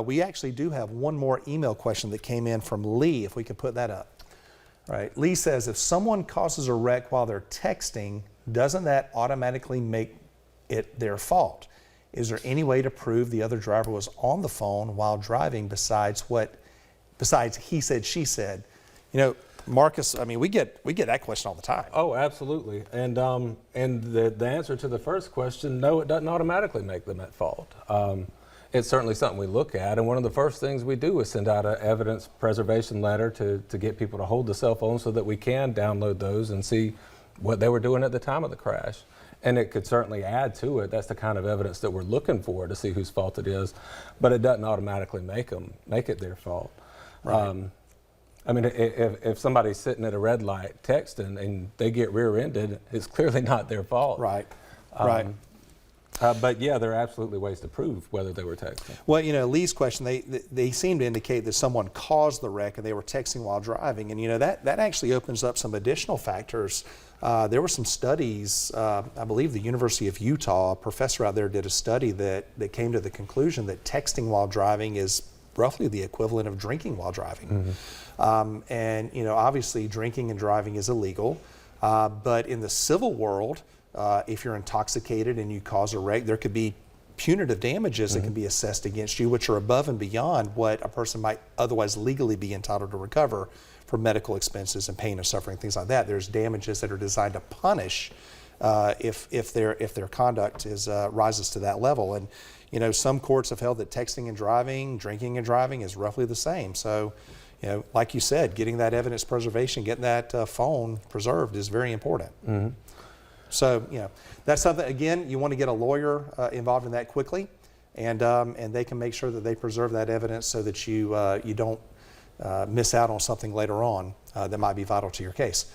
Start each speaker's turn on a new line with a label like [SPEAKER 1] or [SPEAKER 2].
[SPEAKER 1] we actually do have one more email question that came in from Lee, if we could put that up. All right, Lee says, if someone causes a wreck while they're texting, doesn't that automatically make it their fault? Is there any way to prove the other driver was on the phone while driving besides he said, she said? You know, Marcus, I mean, we get that question all the time.
[SPEAKER 2] Oh, absolutely. And the answer to the first question, no, it doesn't automatically make them at fault. It's certainly something we look at, and one of the first things we do is send out an evidence preservation letter to get people to hold the cell phone so that we can download those and see what they were doing at the time of the crash. And it could certainly add to it. That's the kind of evidence that we're looking for to see whose fault it is, but it doesn't automatically make it their fault.
[SPEAKER 1] Right.
[SPEAKER 2] I mean, if somebody's sitting at a red light texting and they get rear-ended, it's clearly not their fault.
[SPEAKER 1] Right, right.
[SPEAKER 2] But yeah, there are absolutely ways to prove whether they were texting.
[SPEAKER 1] Well, you know, Lee's question, they seem to indicate that someone caused the wreck and they were texting while driving. And, you know, that actually opens up some additional factors. There were some studies, I believe the University of Utah, a professor out there did a study that came to the conclusion that texting while driving is roughly the equivalent of drinking while driving. Mm-hmm. And, you know, obviously drinking and driving is illegal. But in the civil world, if you're intoxicated and you cause a wreck, there could be punitive damages mm-hmm. that can be assessed against you, which are above and beyond what a person might otherwise legally be entitled to recover for medical expenses and pain and suffering, things like that. There's damages that are designed to punish if their conduct rises to that level. And you know, some courts have held that texting and driving, drinking and driving is roughly the same. So, you know, like you said, getting that evidence preservation, getting that phone preserved is very important. Mm-hmm. So, you know, that's something, again, you want to get a lawyer involved in that quickly, and they can make sure that they preserve that evidence so that you don't miss out on something later on that might be vital to your case.